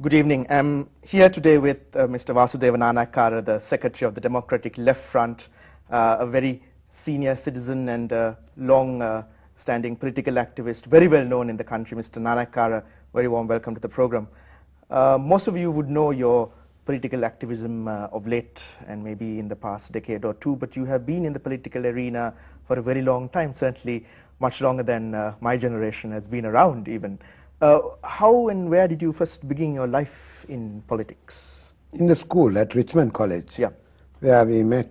Good evening. I'm here today with Mr. Vasudeva Nanayakkara, the Secretary of the Democratic Left Front, a very senior citizen and long-standing political activist, very well known in the country. Mr. Nanayakkara, very warm welcome to the program. Most of you would know your political activism of late and maybe in the past decade or two, but you have been in the political arena for a very long time, certainly much longer than my generation has been around even. How and where did you first begin your life in politics? In the school at Richmond College, Yeah. where we met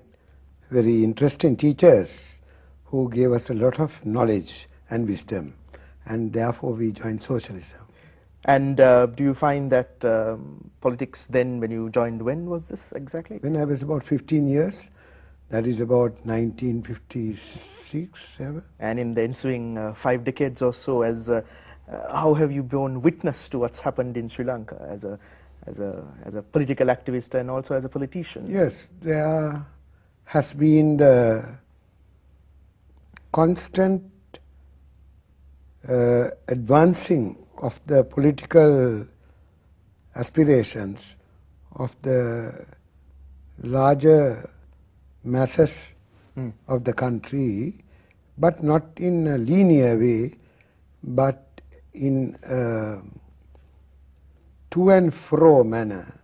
very interesting teachers who gave us a lot of knowledge and wisdom, and therefore we joined socialism. And do you find that politics then, when you joined, when was this exactly? When I was about 15 years, that is about 1956, 7. And in the ensuing 5 decades or so, as how have you borne witness to what's happened in Sri Lanka as a political activist and also as a politician? Yes, there has been the constant advancing of the political aspirations of the larger masses of the country, but not in a linear way, but in a to and fro manner.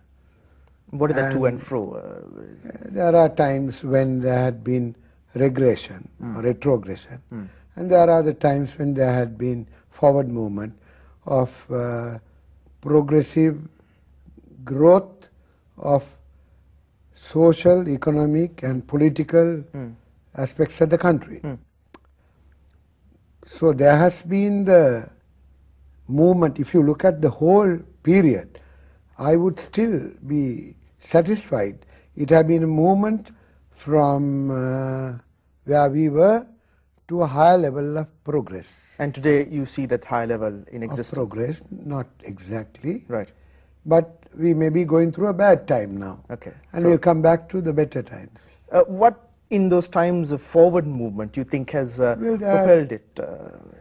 What is that to and fro? There are times when there had been regression or retrogression, and there are the times when there had been forward movement of progressive growth of social, economic and political aspects of the country. So there has been the movement. If you look at the whole period, I would still be satisfied. It has been a movement from where we were to a higher level of progress. And today you see that high level in existence? Of progress, not exactly. Right. But we may be going through a bad time now. Okay. And So we'll come back to the better times. what in those times of forward movement you think has propelled it?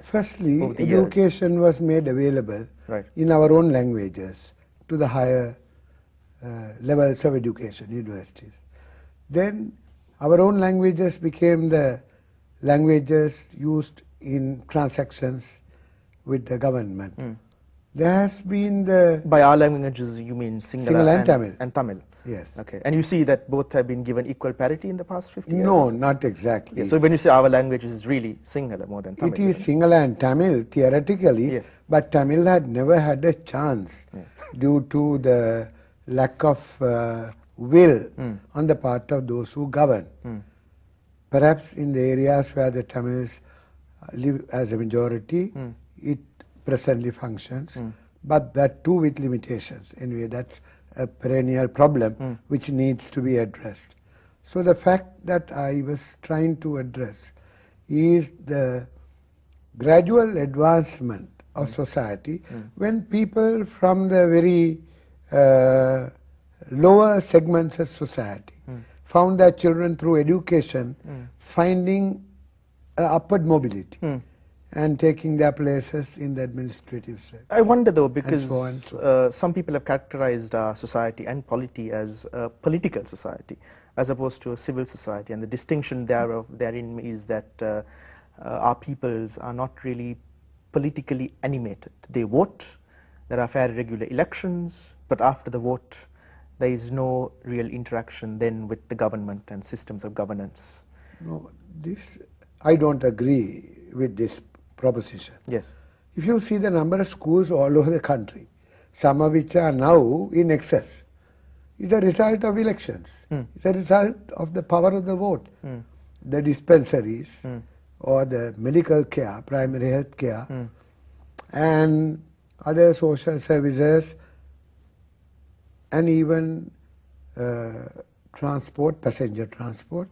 Firstly, over the years? education was made available Right. in our own languages to the higher levels of education, universities. Then our own languages became the languages used in transactions with the government. There has been the... By our languages you mean Sinhala and Tamil. And Tamil. Yes. Okay. And you see that both have been given equal parity in the past 50 years? No, or so? not exactly. Yeah, so when you say our language is really Sinhala more than Tamil? It is Sinhala and Tamil theoretically, Yes. but Tamil had never had a chance due to the lack of will on the part of those who govern. Perhaps in the areas where the Tamils live as a majority, it presently functions, but that too with limitations. Anyway, that's a perennial problem which needs to be addressed. So the fact that I was trying to address is the gradual advancement of society when people from the very lower segments of society found their children through education finding upward mobility and taking their places in the administrative sector. I wonder though, because so on and so some people have characterized our society and polity as a political society as opposed to a civil society, and the distinction therein is that our peoples are not really politically animated. They vote, there are fair regular elections, but after the vote there is no real interaction then with the government and systems of governance. No, this I don't agree with this proposition. Yes. If you see the number of schools all over the country, some of which are now in excess, is a result of elections. It's a result of the power of the vote. The dispensaries or the medical care, primary health care, and other social services, and even transport, passenger transport,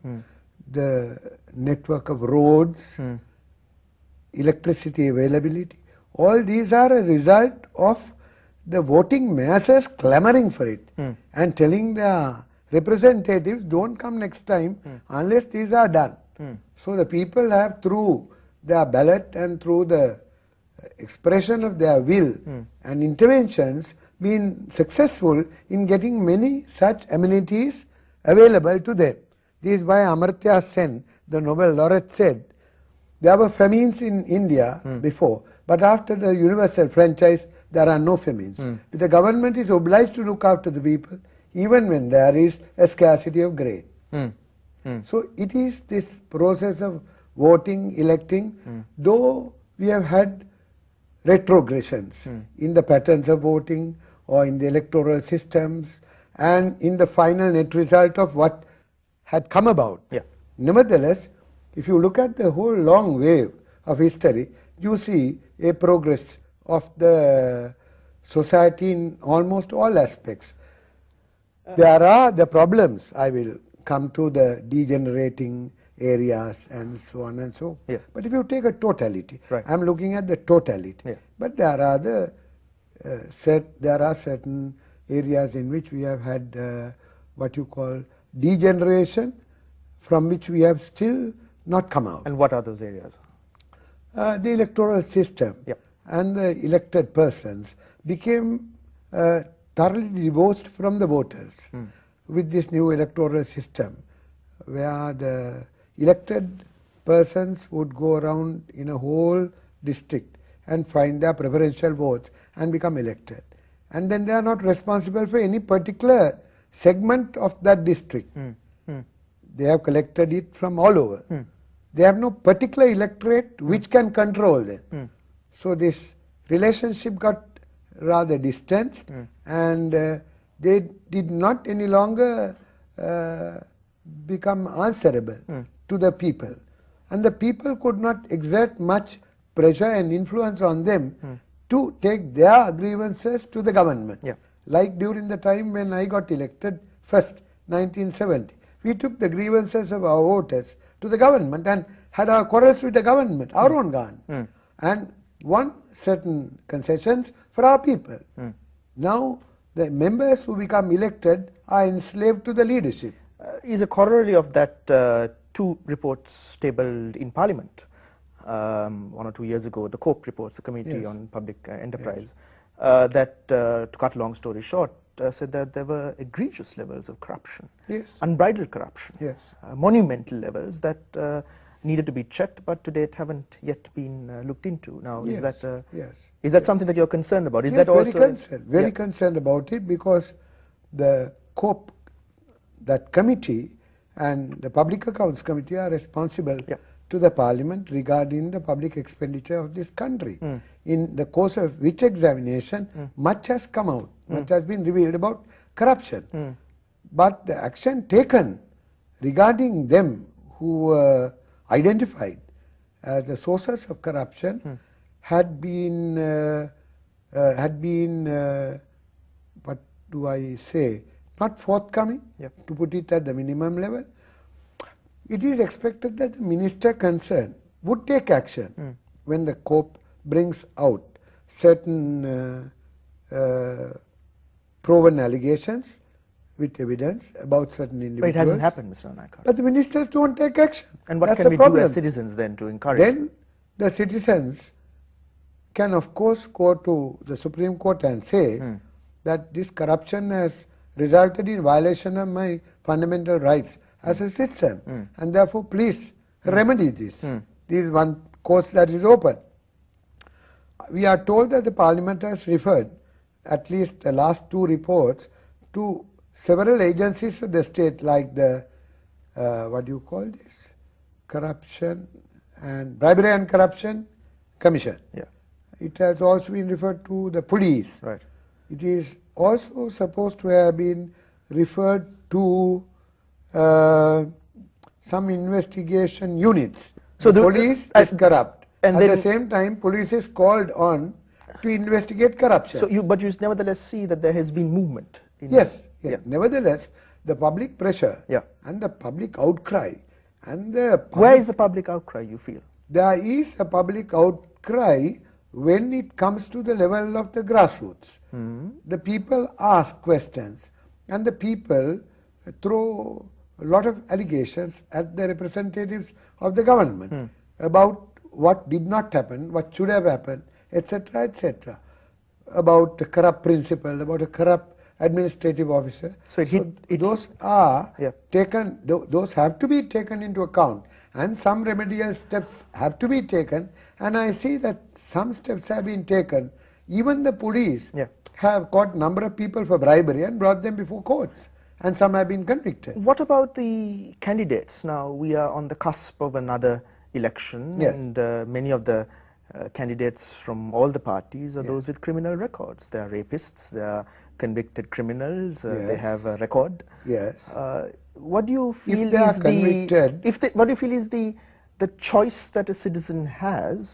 the network of roads, electricity availability, all these are a result of the voting masses clamoring for it and telling their representatives, don't come next time unless these are done. So the people have, through their ballot and through the expression of their will and interventions, been successful in getting many such amenities available to them. This is why Amartya Sen, the Nobel laureate, said there were famines in India before, but after the universal franchise, there are no famines. The government is obliged to look after the people, even when there is a scarcity of grain. So it is this process of voting, electing, though we have had retrogressions in the patterns of voting or in the electoral systems and in the final net result of what had come about. Nevertheless, if you look at the whole long wave of history, you see a progress of the society in almost all aspects. There are the problems. I will come to the degenerating areas and so on and so. But if you take a totality, I am looking at the totality. But there are certain areas in which we have had what you call degeneration, from which we have still not come out. And what are those areas? The electoral system and the elected persons became thoroughly divorced from the voters with this new electoral system, where the elected persons would go around in a whole district and find their preferential votes and become elected. And then they are not responsible for any particular segment of that district. They have collected it from all over. They have no particular electorate which can control them. So this relationship got rather distanced, and they did not any longer become answerable to the people. And the people could not exert much pressure and influence on them to take their grievances to the government. Like during the time when I got elected first, 1970. We took the grievances of our voters to the government and had our quarrels with the government, our own government, and won certain concessions for our people. Now the members who become elected are enslaved to the leadership. Is a corollary of that two reports tabled in Parliament 1 or 2 years ago, the COPE reports, the Committee on Public Enterprise, that, to cut a long story short, said that there were egregious levels of corruption, unbridled corruption, monumental levels that needed to be checked, but to date haven't yet been looked into. Now, is that something that you're concerned about? Is that also very concerned about it, because the COPE, that committee, and the Public Accounts Committee are responsible to the Parliament regarding the public expenditure of this country, in the course of which examination much has come out, much has been revealed about corruption. But the action taken regarding them who were identified as the sources of corruption had been, what do I say, not forthcoming, to put it at the minimum level. It is expected that the minister concerned would take action when the COPE brings out certain proven allegations with evidence about certain individuals. But it hasn't happened, Mr. Nanayakkara. But the ministers don't take action. And what can we do as citizens then to encourage them? Then the citizens can of course go to the Supreme Court and say that this corruption has resulted in violation of my fundamental rights as a citizen, and therefore please remedy this. This is one course that is open. We are told that the Parliament has referred, at least the last two reports, to several agencies of the state, like the what do you call this, Corruption and Bribery and Corruption Commission. It has also been referred to the police. It is also supposed to have been referred to some investigation units. So the police is corrupt. And at the same time, police is called on to investigate corruption. So but you nevertheless see that there has been movement. Nevertheless, the public pressure and the public outcry and the public, where is the public outcry, you feel? There is a public outcry when it comes to the level of the grassroots. The people ask questions, and the people throw a lot of allegations at the representatives of the government about what did not happen, what should have happened, etc., etc. about a corrupt principal, about a corrupt administrative officer. So those are Yeah. taken, those have to be taken into account, and some remedial steps have to be taken, and I see that some steps have been taken. Even the police Yeah. have caught number of people for bribery and brought them before courts, and some have been convicted. What about the candidates? Now we are on the cusp of another election, Yeah. and many of the candidates from all the parties are those with criminal records. They are rapists, they are convicted criminals, they Yes. have a record. Yes. What do you feel they are is convicted- what do you feel is the choice that a citizen has